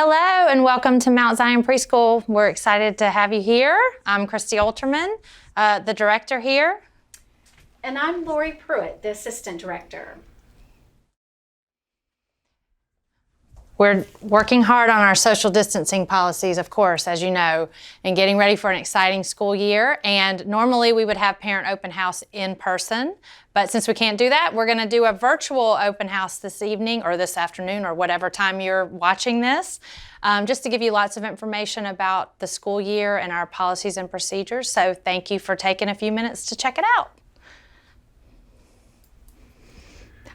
Hello and welcome to Mount Zion Preschool. We're excited to have you here. I'm Christy Alterman, the director here. And I'm Lori Pruitt, the assistant director. We're working hard on our social distancing policies, of course, as you know, and getting ready for an exciting school year. And normally we would have parent open house in person, but since we can't do that, we're going to do a virtual open house this evening or this afternoon or whatever time you're watching this, just to give you lots of information about the school year and our policies and procedures. So thank you for taking a few minutes to check it out.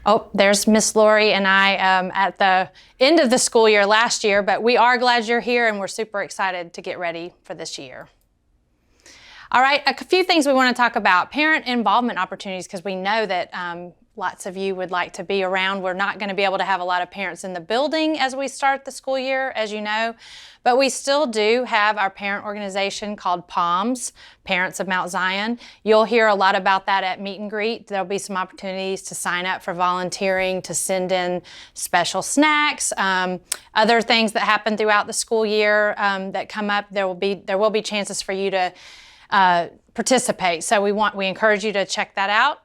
Oh, there's Miss Lori and I at the end of the school year last year, but we are glad you're here and we're super excited to get ready for this year. All right, a few things we want to talk about. Parent involvement opportunities, because we know that lots of you would like to be around. We're not going to be able to have a lot of parents in the building as we start the school year, as you know, but we still do have our parent organization called POMS, Parents of Mount Zion. You'll hear a lot about that at Meet and Greet. There'll be some opportunities to sign up for volunteering, to send in special snacks, other things that happen throughout the school year that come up. There will be chances for you to participate. So we encourage you to check that out.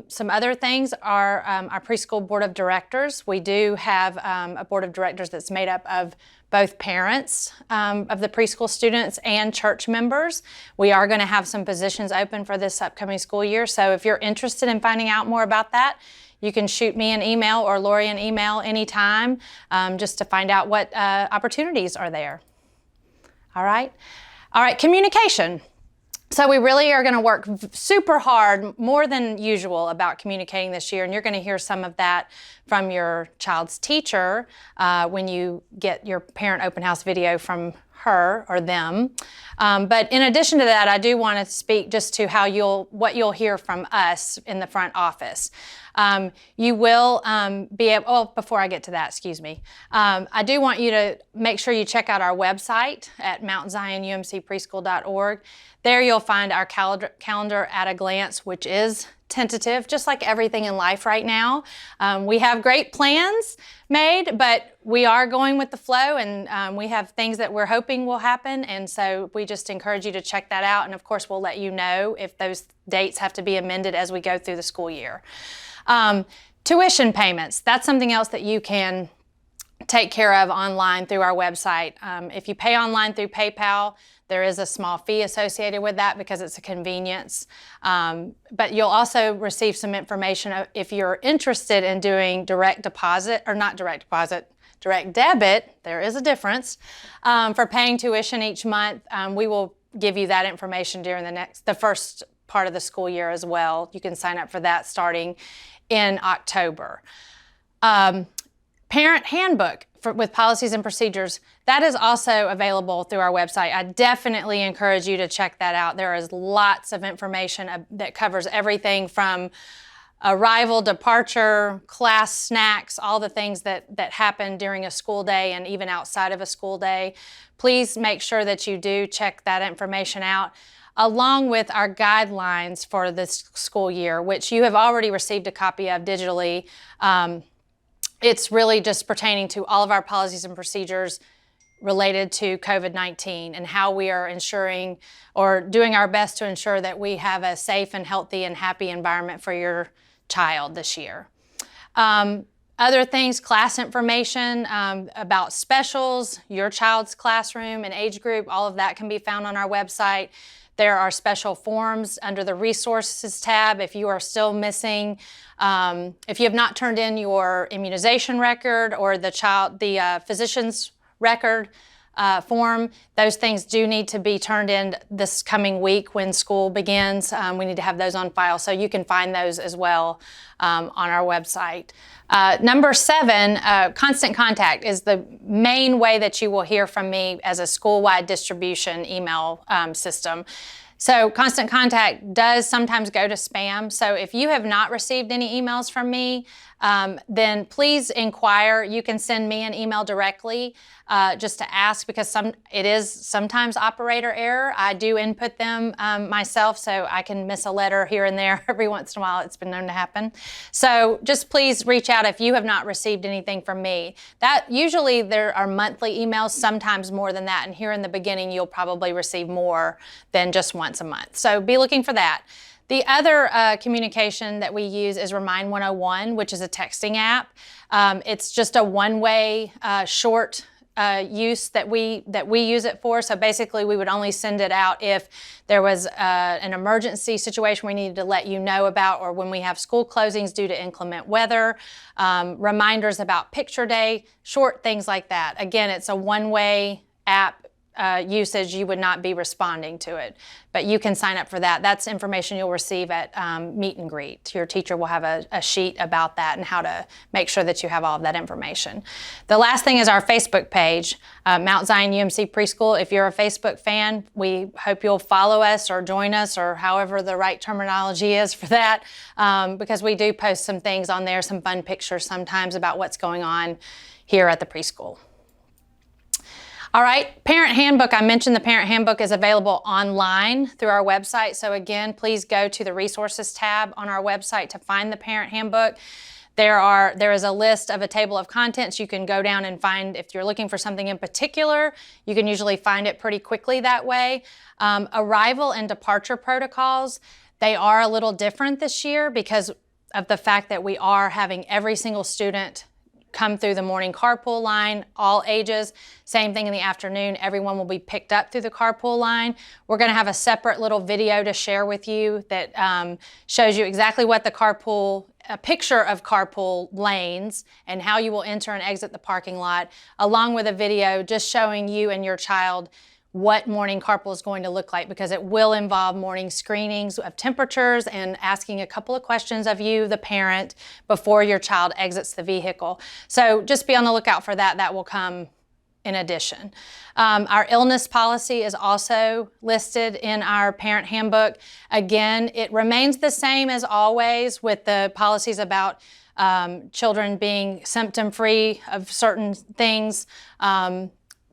Some other things are our preschool board of directors. We do have a board of directors that's made up of both parents of the preschool students and church members. We are going to have some positions open for this upcoming school year. So if you're interested in finding out more about that, you can shoot me an email or Lori an email anytime just to find out what opportunities are there. All right, communication. So we really are going to work super hard, more than usual, about communicating this year, and you're going to hear some of that from your child's teacher when you get your parent open house video from her or them. But in addition to that, I do want to speak just to what you'll hear from us in the front office. You will be able, before I get to that, excuse me, I do want you to make sure you check out our website at mountzionumcpreschool.org. There you'll find our calendar at a glance, which is tentative, just like everything in life right now. We have great plans made, but we are going with the flow, and we have things that we're hoping will happen, and so we just encourage you to check that out, and of course we'll let you know if those dates have to be amended as we go through the school year. Tuition payments, that's something else that you can take care of online through our website. If you pay online through PayPal, there is a small fee associated with that because it's a convenience. But you'll also receive some information if you're interested in doing direct deposit, or not direct deposit, direct debit. There is a difference for paying tuition each month. We will give you that information during the first part of the school year as well. You can sign up for that starting in October. Parent handbook with policies and procedures, that is also available through our website. I definitely encourage you to check that out. There is lots of information that covers everything from arrival, departure, class snacks, all the things that happen during a school day and even outside of a school day. Please make sure that you do check that information out, along with our guidelines for this school year, which you have already received a copy of digitally. It's really just pertaining to all of our policies and procedures related to COVID-19 and how we are ensuring or doing our best to ensure that we have a safe and healthy and happy environment for your child this year. Other things, class information about specials, your child's classroom and age group, all of that can be found on our website. There are special forms under the resources tab if you are still missing, if you have not turned in your immunization record or the physician's record form. Those things do need to be turned in this coming week when school begins. We need to have those on file, so you can find those as well on our website. Number 7, constant contact is the main way that you will hear from me as a school-wide distribution email system. So constant contact does sometimes go to spam. So if you have not received any emails from me, then please inquire. You can send me an email directly just to ask, because it is sometimes operator error. I do input them myself, so I can miss a letter here and there every once in a while. It's been known to happen. So just please reach out if you have not received anything from me. That usually there are monthly emails, sometimes more than that, and here in the beginning you'll probably receive more than just once a month. So be looking for that. The other communication that we use is Remind 101, which is a texting app. It's just a one-way short use that we use it for. So basically we would only send it out if there was an emergency situation we needed to let you know about, or when we have school closings due to inclement weather, reminders about picture day, short things like that. Again, it's a one-way app usage. You would not be responding to it, but you can sign up for that. That's information you'll receive at meet and greet. Your teacher will have a sheet about that and how to make sure that you have all of that information. The last thing is our Facebook page, Mount Zion UMC Preschool. If you're a Facebook fan, we hope you'll follow us or join us, or however the right terminology is for that, because we do post some things on there, some fun pictures sometimes about what's going on here at the preschool. All right, Parent Handbook. I mentioned the Parent Handbook is available online through our website. So again, please go to the Resources tab on our website to find the Parent Handbook. There is a list of a table of contents. You can go down and find, if you're looking for something in particular, you can usually find it pretty quickly that way. Arrival and departure protocols, they are a little different this year because of the fact that we are having every single student come through the morning carpool line, all ages. Same thing in the afternoon. Everyone will be picked up through the carpool line. We're going to have a separate little video to share with you that shows you exactly what a picture of carpool lanes and how you will enter and exit the parking lot, along with a video just showing you and your child what morning carpool is going to look like, because it will involve morning screenings of temperatures and asking a couple of questions of you, the parent, before your child exits the vehicle. So just be on the lookout for that. That will come in addition. Our illness policy is also listed in our Parent Handbook. Again, it remains the same as always with the policies about children being symptom-free of certain things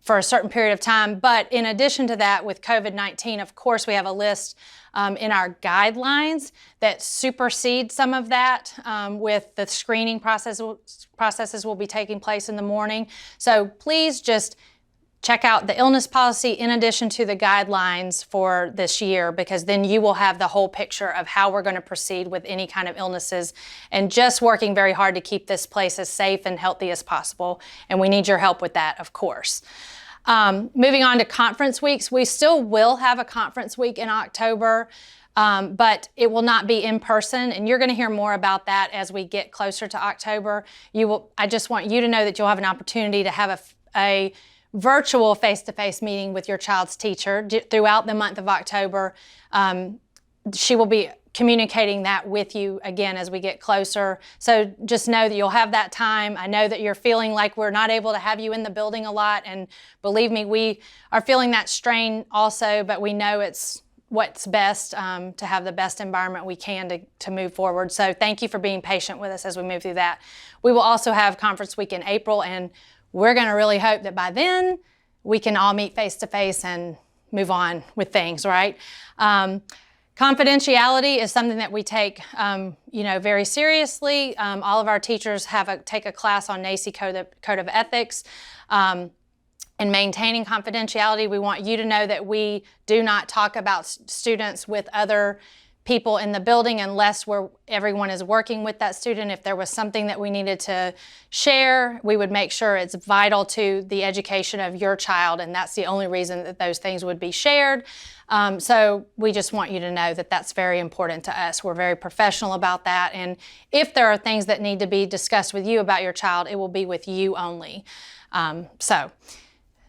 for a certain period of time. But in addition to that, with COVID-19, of course, we have a list in our guidelines that supersede some of that with the screening processes will be taking place in the morning. So please just check out the illness policy in addition to the guidelines for this year, because then you will have the whole picture of how we're going to proceed with any kind of illnesses, and just working very hard to keep this place as safe and healthy as possible. And we need your help with that, of course. Moving on to conference weeks, we still will have a conference week in October, but it will not be in person, and you're going to hear more about that as we get closer to October. I just want you to know that you'll have an opportunity to have a virtual face-to-face meeting with your child's teacher throughout the month of October. She will be communicating that with you again as we get closer. So just know that you'll have that time. I know that you're feeling like we're not able to have you in the building a lot, and believe me, we are feeling that strain also, but we know it's what's best to have the best environment we can to move forward. So thank you for being patient with us as we move through that. We will also have conference week in April, and we're going to really hope that by then we can all meet face-to-face and move on with things, right? Confidentiality is something that we take, very seriously. All of our teachers take a class on NAEYC Code of Ethics. In maintaining confidentiality, we want you to know that we do not talk about students with other people in the building unless everyone is working with that student. If there was something that we needed to share, we would make sure it's vital to the education of your child, and that's the only reason that those things would be shared. So we just want you to know that that's very important to us. We're very professional about that, and if there are things that need to be discussed with you about your child, it will be with you only.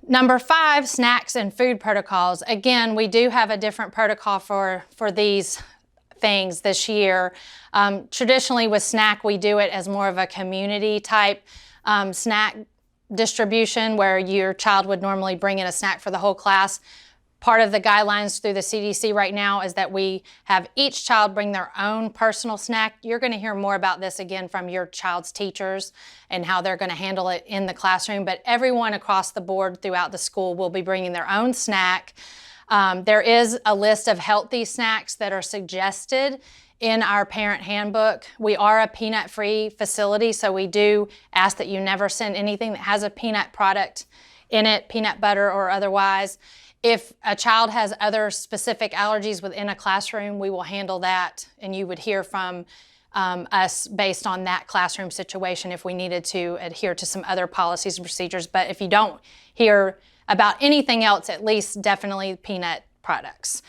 Number 5, snacks and food protocols. Again, we do have a different protocol for these things this year. Traditionally with snack, we do it as more of a community type snack distribution where your child would normally bring in a snack for the whole class. Part of the guidelines through the CDC right now is that we have each child bring their own personal snack. You're going to hear more about this again from your child's teachers and how they're going to handle it in the classroom, but everyone across the board throughout the school will be bringing their own snack. There is a list of healthy snacks that are suggested in our parent handbook. We are a peanut-free facility, so we do ask that you never send anything that has a peanut product in it, peanut butter or otherwise. If a child has other specific allergies within a classroom, we will handle that, and you would hear from us based on that classroom situation if we needed to adhere to some other policies and procedures. But if you don't hear about anything else, at least definitely peanut products.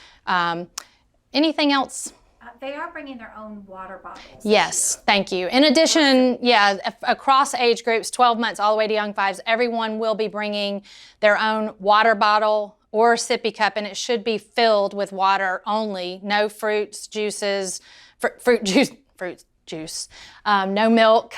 Anything else? They are bringing their own water bottles. Yes, thank you. In addition, across age groups, 12 months all the way to young fives, everyone will be bringing their own water bottle or sippy cup, and it should be filled with water only. No fruits, juices, fruit juice, no milk,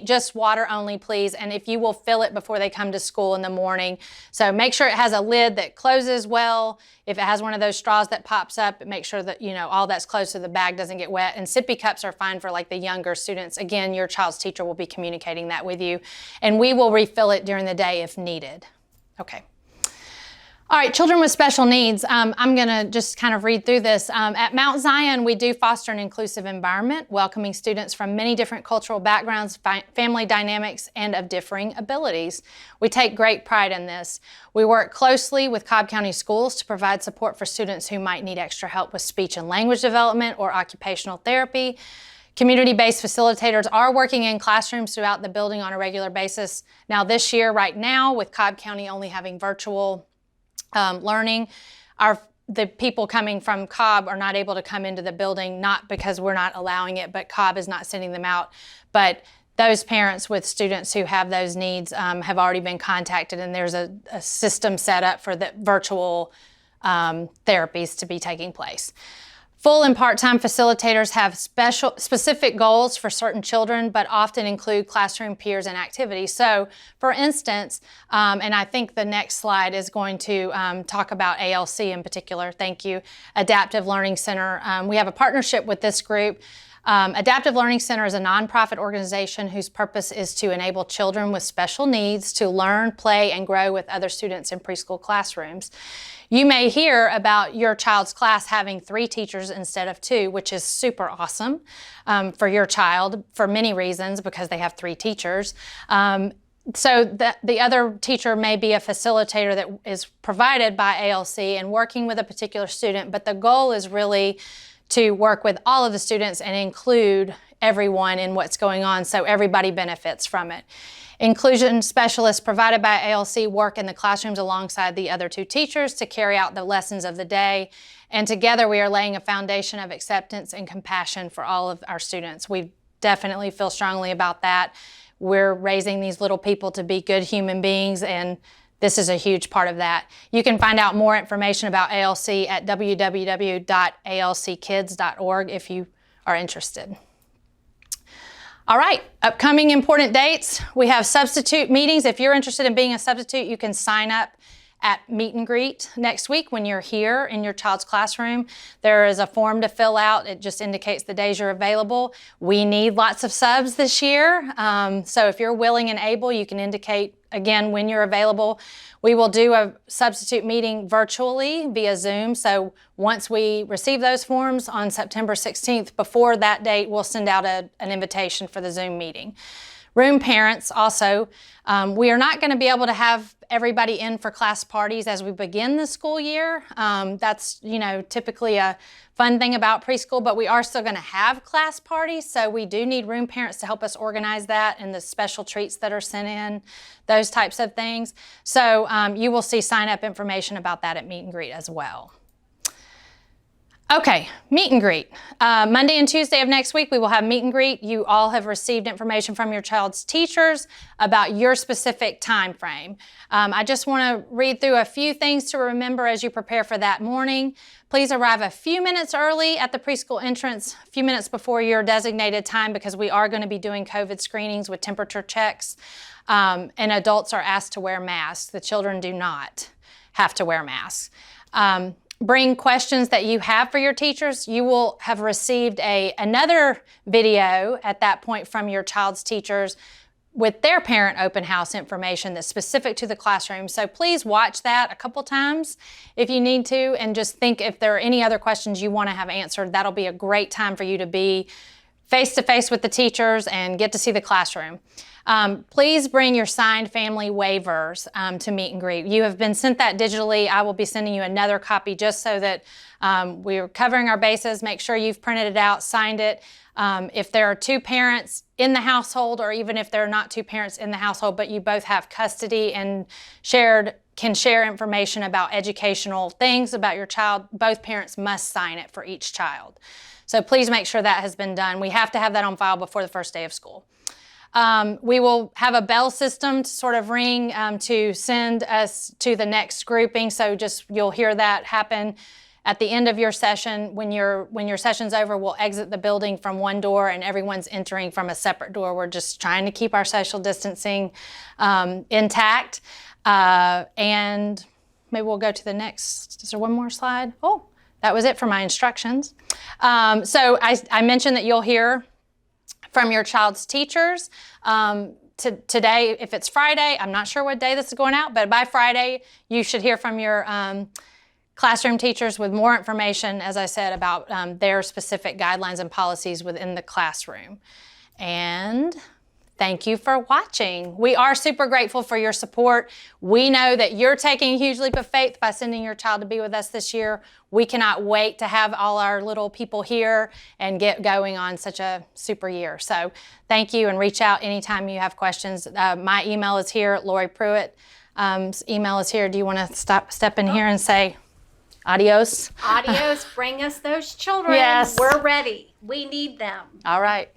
just water only, please. And if you will fill it before they come to school in the morning. So make sure it has a lid that closes well. If it has one of those straws that pops up, make sure that, all that's closed so the bag doesn't get wet. And sippy cups are fine for like the younger students. Again, your child's teacher will be communicating that with you. And we will refill it during the day if needed. Okay. All right, children with special needs. I'm going to just kind of read through this. At Mount Zion, we do foster an inclusive environment, welcoming students from many different cultural backgrounds, family dynamics, and of differing abilities. We take great pride in this. We work closely with Cobb County Schools to provide support for students who might need extra help with speech and language development or occupational therapy. Community-based facilitators are working in classrooms throughout the building on a regular basis. Now this year, right now, with Cobb County only having virtual learning, the people coming from Cobb are not able to come into the building, not because we're not allowing it, but Cobb is not sending them out. But those parents with students who have those needs have already been contacted, and there's a system set up for the virtual therapies to be taking place. Full and part-time facilitators have specific goals for certain children, but often include classroom peers and activities. So, for instance, and I think the next slide is going to talk about ALC in particular. Thank you. Adaptive Learning Center. We have a partnership with this group. Adaptive Learning Center is a nonprofit organization whose purpose is to enable children with special needs to learn, play, and grow with other students in preschool classrooms. You may hear about your child's class having 3 teachers instead of 2, which is super awesome for your child for many reasons, because they have 3 teachers. So the other teacher may be a facilitator that is provided by ALC and working with a particular student, but the goal is really to work with all of the students and include everyone in what's going on so everybody benefits from it. Inclusion specialists provided by ALC work in the classrooms alongside the other 2 teachers to carry out the lessons of the day. And together we are laying a foundation of acceptance and compassion for all of our students. We definitely feel strongly about that. We're raising these little people to be good human beings, and this is a huge part of that. You can find out more information about ALC at www.alckids.org if you are interested. All right, upcoming important dates. We have substitute meetings. If you're interested in being a substitute, you can sign up at Meet and Greet next week when you're here in your child's classroom. There is a form to fill out. It just indicates the days you're available. We need lots of subs this year. So if you're willing and able, you can indicate again when you're available. We will do a substitute meeting virtually via Zoom. So once we receive those forms on September 16th, before that date, we'll send out an invitation for the Zoom meeting. Room parents also, we are not going to be able to have everybody in for class parties as we begin the school year. That's, typically a fun thing about preschool, but we are still going to have class parties. So we do need room parents to help us organize that and the special treats that are sent in, those types of things. So you will see sign up information about that at Meet and Greet as well. Okay, Meet and Greet. Monday and Tuesday of next week, we will have Meet and Greet. You all have received information from your child's teachers about your specific time frame. I just want to read through a few things to remember as you prepare for that morning. Please arrive a few minutes early at the preschool entrance, a few minutes before your designated time, because we are going to be doing COVID screenings with temperature checks, and adults are asked to wear masks. The children do not have to wear masks. Bring questions that you have for your teachers. You will have received another video at that point from your child's teachers with their parent open house information that's specific to the classroom. So please watch that a couple times if you need to, and just think if there are any other questions you want to have answered. That'll be a great time for you to be face-to-face with the teachers and get to see the classroom. Please bring your signed family waivers to meet and greet. You have been sent that digitally. I will be sending you another copy just so that we're covering our bases. Make sure you've printed it out, signed it. If there are two parents in the household, or even if there are not two parents in the household, but you both have custody and can share information about educational things about your child, both parents must sign it for each child. So please make sure that has been done. We have to have that on file before the first day of school. We will have a bell system to sort of ring to send us to the next grouping. So you'll hear that happen at the end of your session. When your session's over, we'll exit the building from one door and everyone's entering from a separate door. We're just trying to keep our social distancing intact. And maybe we'll go to the next. Is there one more slide? Oh, that was it for my instructions. So I mentioned that you'll hear from your child's teachers. Today, if it's Friday, I'm not sure what day this is going out, but by Friday, you should hear from your classroom teachers with more information, as I said, about their specific guidelines and policies within the classroom. And thank you for watching. We are super grateful for your support. We know that you're taking a huge leap of faith by sending your child to be with us this year. We cannot wait to have all our little people here and get going on such a super year. So thank you, and reach out anytime you have questions. My email is here. Lori Pruitt email is here. Do you want to step in here and say adios? Adios. Bring us those children. Yes. We're ready. We need them. All right.